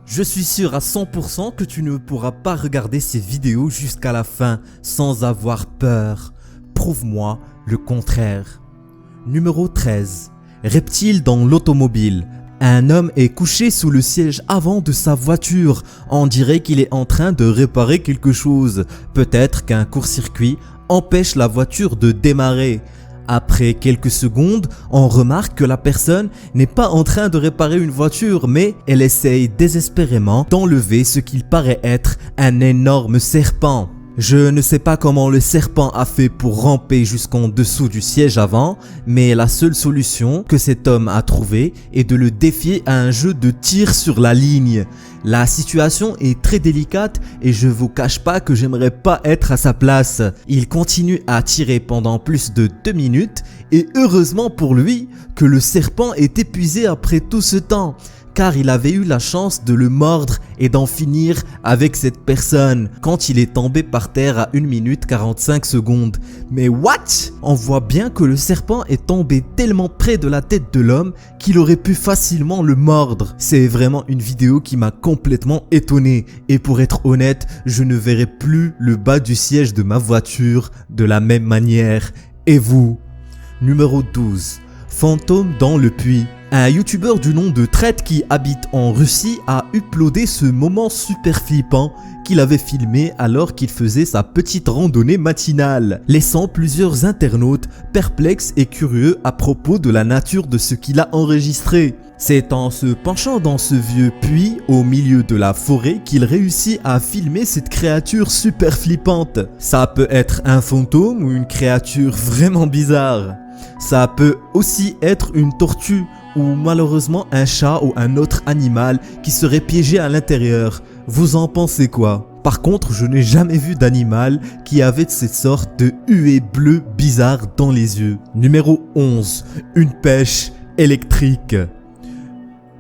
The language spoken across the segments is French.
Je suis sûr à 100% que tu ne pourras pas regarder ces vidéos jusqu'à la fin sans avoir peur. Prouve-moi le contraire. Numéro 13. Reptile dans l'automobile. Un homme est couché sous le siège avant de sa voiture. On dirait qu'il est en train de réparer quelque chose. Peut-être qu'un court-circuit empêche la voiture de démarrer. Après quelques secondes, on remarque que la personne n'est pas en train de réparer une voiture, mais elle essaye désespérément d'enlever ce qu'il paraît être un énorme serpent. Je ne sais pas comment le serpent a fait pour ramper jusqu'en dessous du siège avant, mais la seule solution que cet homme a trouvée est de le défier à un jeu de tir sur la ligne. La situation est très délicate et je vous cache pas que j'aimerais pas être à sa place. Il continue à tirer pendant plus de 2 minutes et heureusement pour lui que le serpent est épuisé après tout ce temps. Car il avait eu la chance de le mordre et d'en finir avec cette personne quand il est tombé par terre à 1 minute 45 secondes. Mais what? On voit bien que le serpent est tombé tellement près de la tête de l'homme qu'il aurait pu facilement le mordre. C'est vraiment une vidéo qui m'a complètement étonné et pour être honnête, je ne verrai plus le bas du siège de ma voiture de la même manière. Et vous? Numéro 12. Fantôme dans le puits. Un youtubeur du nom de Tred qui habite en Russie a uploadé ce moment super flippant qu'il avait filmé alors qu'il faisait sa petite randonnée matinale, laissant plusieurs internautes perplexes et curieux à propos de la nature de ce qu'il a enregistré. C'est en se penchant dans ce vieux puits au milieu de la forêt qu'il réussit à filmer cette créature super flippante. Ça peut être un fantôme ou une créature vraiment bizarre. Ça peut aussi être une tortue ou malheureusement un chat ou un autre animal qui serait piégé à l'intérieur. Vous en pensez quoi? Par contre, je n'ai jamais vu d'animal qui avait cette sorte de huée bleue bizarre dans les yeux. Numéro 11. Une pêche électrique.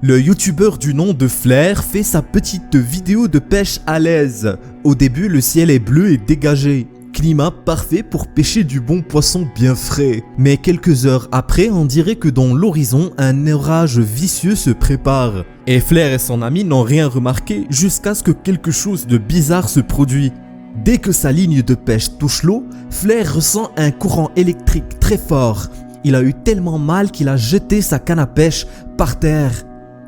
Le youtubeur du nom de Flair fait sa petite vidéo de pêche à l'aise. Au début, le ciel est bleu et dégagé. Climat parfait pour pêcher du bon poisson bien frais. Mais quelques heures après, on dirait que dans l'horizon, un orage vicieux se prépare. Et Flair et son ami n'ont rien remarqué jusqu'à ce que quelque chose de bizarre se produise. Dès que sa ligne de pêche touche l'eau, Flair ressent un courant électrique très fort. Il a eu tellement mal qu'il a jeté sa canne à pêche par terre.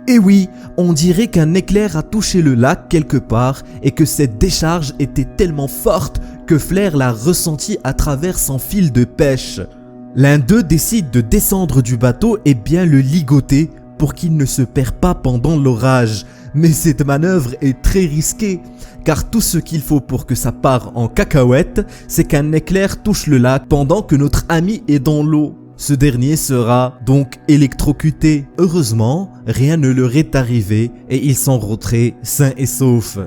Et oui, on dirait qu'un éclair a touché le lac quelque part et que cette décharge était tellement forte que Flair l'a ressenti à travers son fil de pêche. L'un d'eux décide de descendre du bateau et bien le ligoter pour qu'il ne se perd pas pendant l'orage. Mais cette manœuvre est très risquée, car tout ce qu'il faut pour que ça parte en cacahuète, c'est qu'un éclair touche le lac pendant que notre ami est dans l'eau. Ce dernier sera donc électrocuté. Heureusement, rien ne leur est arrivé et ils sont rentrés sains et saufs.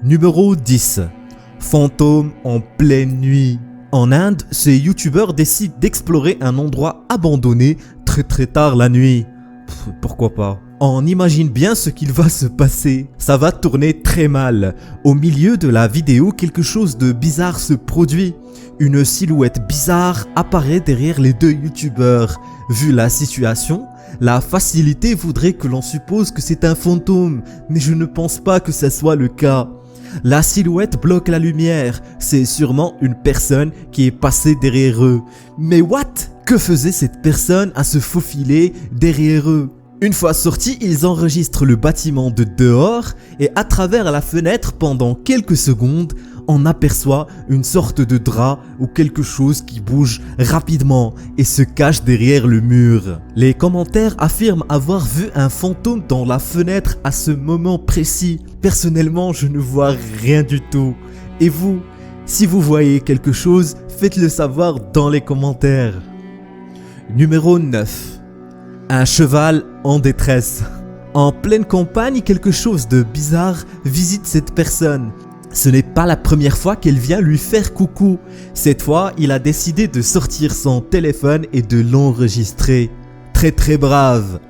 Numéro 10. Fantôme en pleine nuit. En Inde, ces youtubeurs décident d'explorer un endroit abandonné très tard la nuit. Pourquoi pas? On imagine bien ce qu'il va se passer. Ça va tourner très mal. Au milieu de la vidéo, quelque chose de bizarre se produit. Une silhouette bizarre apparaît derrière les deux youtubeurs. Vu la situation, la facilité voudrait que l'on suppose que c'est un fantôme, mais je ne pense pas que ce soit le cas. La silhouette bloque la lumière, c'est sûrement une personne qui est passée derrière eux. Mais what? Que faisait cette personne à se faufiler derrière eux? Une fois sortis, ils enregistrent le bâtiment de dehors et à travers la fenêtre pendant quelques secondes, on aperçoit une sorte de drap ou quelque chose qui bouge rapidement et se cache derrière le mur. Les commentaires affirment avoir vu un fantôme dans la fenêtre à ce moment précis. Personnellement, je ne vois rien du tout. Et vous, si vous voyez quelque chose, faites-le savoir dans les commentaires. Numéro 9. Un cheval en détresse. En pleine campagne, quelque chose de bizarre visite cette personne. Ce n'est pas la première fois qu'elle vient lui faire coucou. Cette fois, il a décidé de sortir son téléphone et de l'enregistrer. Très brave.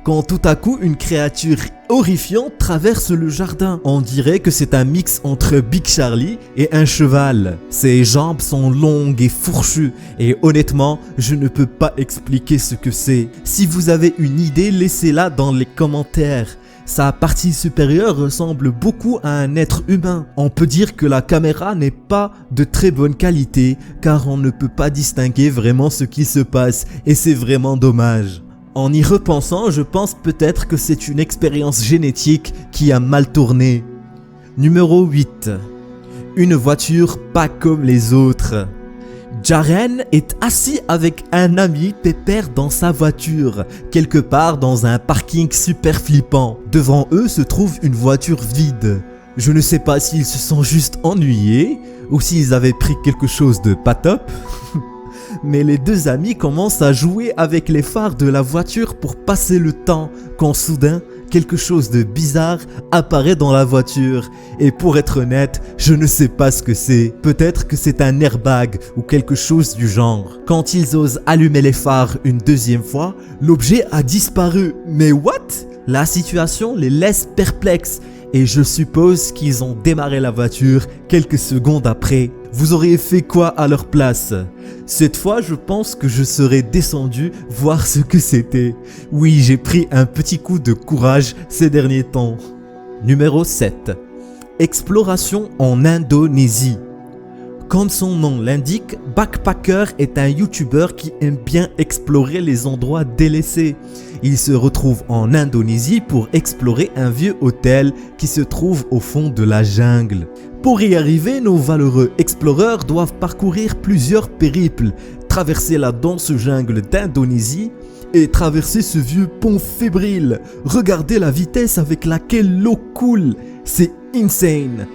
Quand tout à coup, une créature horrifiante traverse le jardin. On dirait que c'est un mix entre Big Charlie et un cheval. Ses jambes sont longues et fourchues et honnêtement, je ne peux pas expliquer ce que c'est. Si vous avez une idée, laissez-la dans les commentaires. Sa partie supérieure ressemble beaucoup à un être humain. On peut dire que la caméra n'est pas de très bonne qualité car on ne peut pas distinguer vraiment ce qui se passe et c'est vraiment dommage. En y repensant, je pense peut-être que c'est une expérience génétique qui a mal tourné. Numéro 8. Une voiture pas comme les autres. Jaren est assis avec un ami pépère dans sa voiture, quelque part dans un parking super flippant. Devant eux se trouve une voiture vide. Je ne sais pas s'ils se sont juste ennuyés ou s'ils avaient pris quelque chose de pas top. Mais les deux amis commencent à jouer avec les phares de la voiture pour passer le temps quand soudain quelque chose de bizarre apparaît dans la voiture. Et pour être honnête, je ne sais pas ce que c'est. Peut-être que c'est un airbag ou quelque chose du genre. Quand ils osent allumer les phares une deuxième fois, l'objet a disparu. Mais what? La situation les laisse perplexes et je suppose qu'ils ont démarré la voiture quelques secondes après. Vous auriez fait quoi à leur place? Cette fois, je pense que je serais descendu voir ce que c'était. Oui, j'ai pris un petit coup de courage ces derniers temps. Numéro 7. Exploration en Indonésie. Comme son nom l'indique, Backpacker est un YouTuber qui aime bien explorer les endroits délaissés. Il se retrouve en Indonésie pour explorer un vieux hôtel qui se trouve au fond de la jungle. Pour y arriver, nos valeureux exploreurs doivent parcourir plusieurs périples, traverser la dense jungle d'Indonésie et traverser ce vieux pont fébrile. Regardez la vitesse avec laquelle l'eau coule, c'est insane.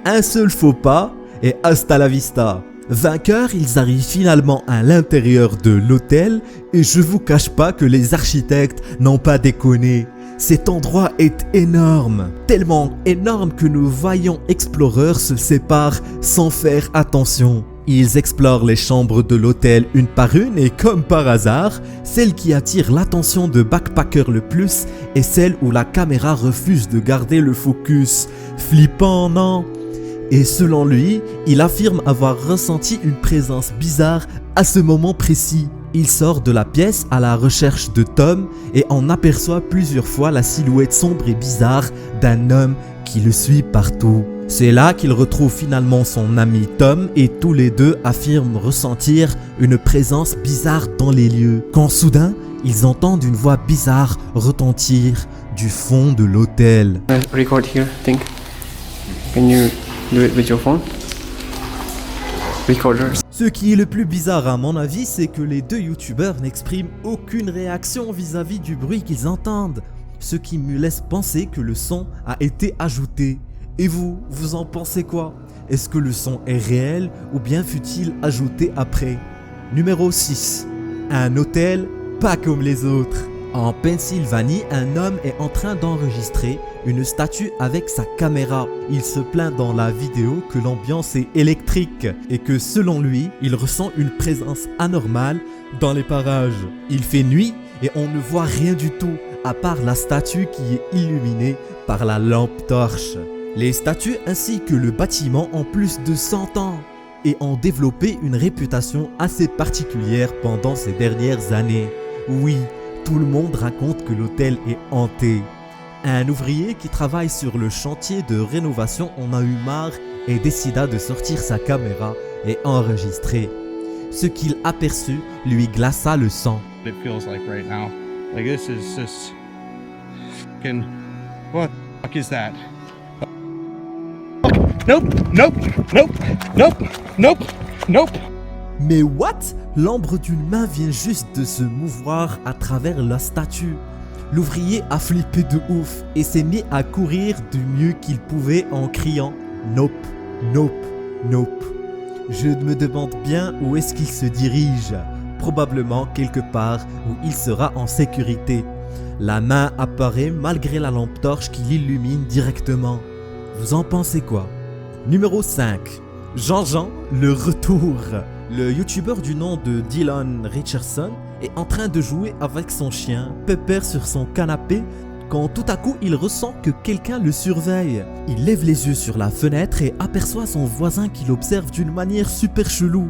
Un seul faux pas et hasta la vista. Vainqueurs, ils arrivent finalement à l'intérieur de l'hôtel et je vous cache pas que les architectes n'ont pas déconné. Cet endroit est énorme, tellement énorme que nos vaillants exploreurs se séparent sans faire attention. Ils explorent les chambres de l'hôtel une par une et comme par hasard, celle qui attire l'attention de Backpacker le plus est celle où la caméra refuse de garder le focus. Flippant, non? Et selon lui, il affirme avoir ressenti une présence bizarre à ce moment précis. Il sort de la pièce à la recherche de Tom et en aperçoit plusieurs fois la silhouette sombre et bizarre d'un homme qui le suit partout. C'est là qu'il retrouve finalement son ami Tom et tous les deux affirment ressentir une présence bizarre dans les lieux. Quand soudain, ils entendent une voix bizarre retentir du fond de l'hôtel. Record here, think. Can you do it with your phone? Recorders. Ce qui est le plus bizarre à mon avis, c'est que les deux youtubeurs n'expriment aucune réaction vis-à-vis du bruit qu'ils entendent. Ce qui me laisse penser que le son a été ajouté. Et vous en pensez quoi? Est-ce que le son est réel ou bien fut-il ajouté après? Numéro 6. Un hôtel pas comme les autres. En Pennsylvanie, un homme est en train d'enregistrer une statue avec sa caméra. Il se plaint dans la vidéo que l'ambiance est électrique et que selon lui, il ressent une présence anormale dans les parages. Il fait nuit et on ne voit rien du tout à part la statue qui est illuminée par la lampe torche. Les statues ainsi que le bâtiment ont plus de 100 ans et ont développé une réputation assez particulière pendant ces dernières années. Oui, tout le monde raconte que l'hôtel est hanté. Un ouvrier qui travaille sur le chantier de rénovation en a eu marre et décida de sortir sa caméra et enregistrer. Ce qu'il aperçut lui glaça le sang. It feels like right now. Like this is just fucking what the fuck is that? Nope, nope, nope, nope, nope, nope. Mais what? L'ombre d'une main vient juste de se mouvoir à travers la statue. L'ouvrier a flippé de ouf et s'est mis à courir du mieux qu'il pouvait en criant « Nope, nope, nope ». Je me demande bien où est-ce qu'il se dirige. Probablement quelque part où il sera en sécurité. La main apparaît malgré la lampe torche qui l'illumine directement. Vous en pensez quoi? Numéro 5. Jean-Jean, le retour. Le youtubeur du nom de Dylan Richardson est en train de jouer avec son chien, pépère sur son canapé, quand tout à coup il ressent que quelqu'un le surveille. Il lève les yeux sur la fenêtre et aperçoit son voisin qui l'observe d'une manière super chelou.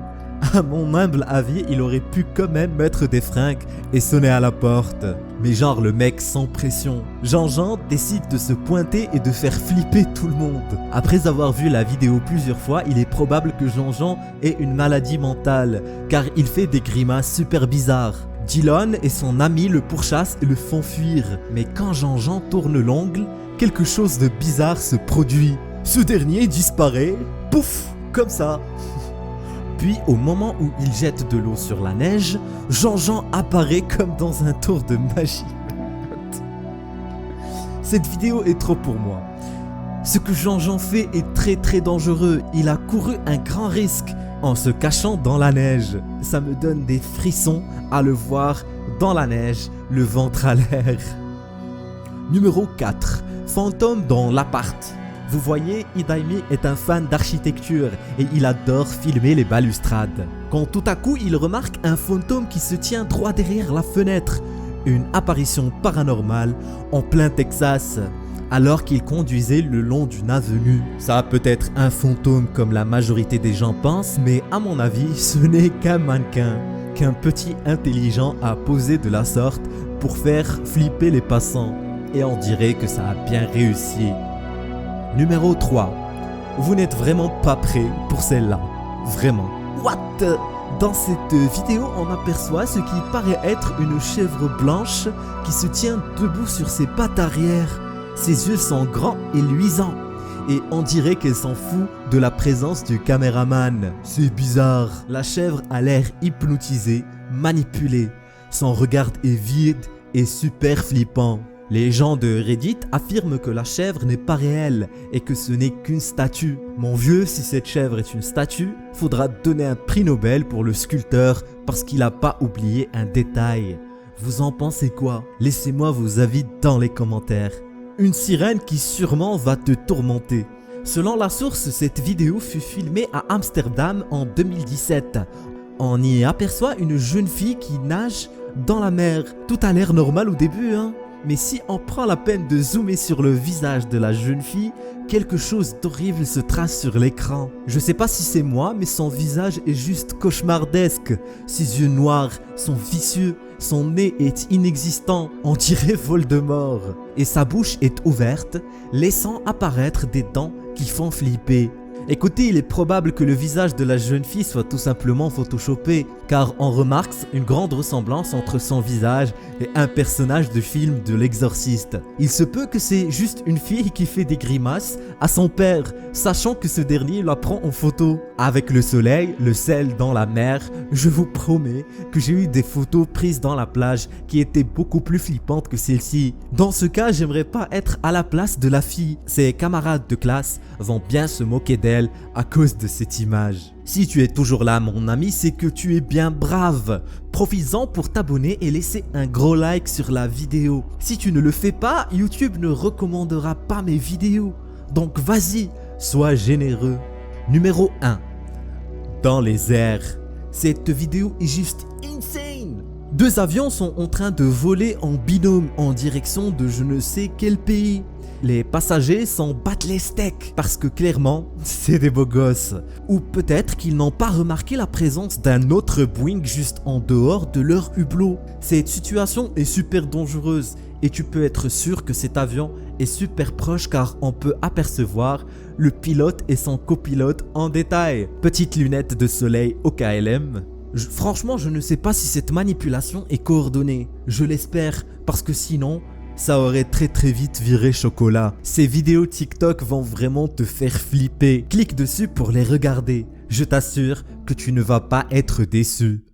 À mon humble avis, il aurait pu quand même mettre des fringues et sonner à la porte. Mais genre le mec sans pression. Jean-Jean décide de se pointer et de faire flipper tout le monde. Après avoir vu la vidéo plusieurs fois, il est probable que Jean-Jean ait une maladie mentale, car il fait des grimaces super bizarres. Dylan et son ami le pourchassent et le font fuir. Mais quand Jean-Jean tourne l'ongle, quelque chose de bizarre se produit. Ce dernier disparaît, pouf, comme ça. Puis au moment où il jette de l'eau sur la neige, Jean-Jean apparaît comme dans un tour de magie. Cette vidéo est trop pour moi. Ce que Jean-Jean fait est très dangereux. Il a couru un grand risque en se cachant dans la neige. Ça me donne des frissons à le voir dans la neige, le ventre à l'air. Numéro 4. Fantôme dans l'appart. Vous voyez, Hidaimi est un fan d'architecture et il adore filmer les balustrades. Quand tout à coup il remarque un fantôme qui se tient droit derrière la fenêtre. Une apparition paranormale en plein Texas, alors qu'il conduisait le long d'une avenue. Ça peut être un fantôme comme la majorité des gens pensent, mais à mon avis, ce n'est qu'un mannequin, qu'un petit intelligent a posé de la sorte pour faire flipper les passants. Et on dirait que ça a bien réussi. Numéro 3. Vous n'êtes vraiment pas prêt pour celle-là. Vraiment. What? Dans cette vidéo, on aperçoit ce qui paraît être une chèvre blanche qui se tient debout sur ses pattes arrière. Ses yeux sont grands et luisants. Et on dirait qu'elle s'en fout de la présence du caméraman. C'est bizarre. La chèvre a l'air hypnotisée, manipulée. Son regard est vide et super flippant. Les gens de Reddit affirment que la chèvre n'est pas réelle et que ce n'est qu'une statue. Mon vieux, si cette chèvre est une statue, faudra donner un prix Nobel pour le sculpteur parce qu'il n'a pas oublié un détail. Vous en pensez quoi? Laissez-moi vos avis dans les commentaires. Une sirène qui sûrement va te tourmenter. Selon la source, cette vidéo fut filmée à Amsterdam en 2017. On y aperçoit une jeune fille qui nage dans la mer. Tout a l'air normal au début, hein? Mais si on prend la peine de zoomer sur le visage de la jeune fille, quelque chose d'horrible se trace sur l'écran. Je sais pas si c'est moi, mais son visage est juste cauchemardesque. Ses yeux noirs sont vicieux, son nez est inexistant, on dirait Voldemort. Et sa bouche est ouverte, laissant apparaître des dents qui font flipper. Écoutez, il est probable que le visage de la jeune fille soit tout simplement photoshopé, car on remarque une grande ressemblance entre son visage et un personnage de film de l'exorciste. Il se peut que c'est juste une fille qui fait des grimaces à son père, sachant que ce dernier la prend en photo. Avec le soleil, le sel dans la mer, je vous promets que j'ai eu des photos prises dans la plage qui étaient beaucoup plus flippantes que celle-ci. Dans ce cas, j'aimerais pas être à la place de la fille. Ses camarades de classe vont bien se moquer d'elle à cause de cette image. Si tu es toujours là mon ami, c'est que tu es bien brave. Profites-en pour t'abonner et laisser un gros like sur la vidéo. Si tu ne le fais pas, YouTube ne recommandera pas mes vidéos. Donc vas-y, sois généreux. Numéro 1. Dans les airs. Cette vidéo est juste insane. Deux avions sont en train de voler en binôme en direction de je ne sais quel pays. Les passagers s'en battent les steaks parce que clairement, c'est des beaux gosses. Ou peut-être qu'ils n'ont pas remarqué la présence d'un autre Boeing juste en dehors de leur hublot. Cette situation est super dangereuse et tu peux être sûr que cet avion est super proche car on peut apercevoir le pilote et son copilote en détail. Petite lunette de soleil au KLM. Franchement, je ne sais pas si cette manipulation est coordonnée. Je l'espère parce que sinon, ça aurait très vite viré chocolat. Ces vidéos TikTok vont vraiment te faire flipper. Clique dessus pour les regarder. Je t'assure que tu ne vas pas être déçu.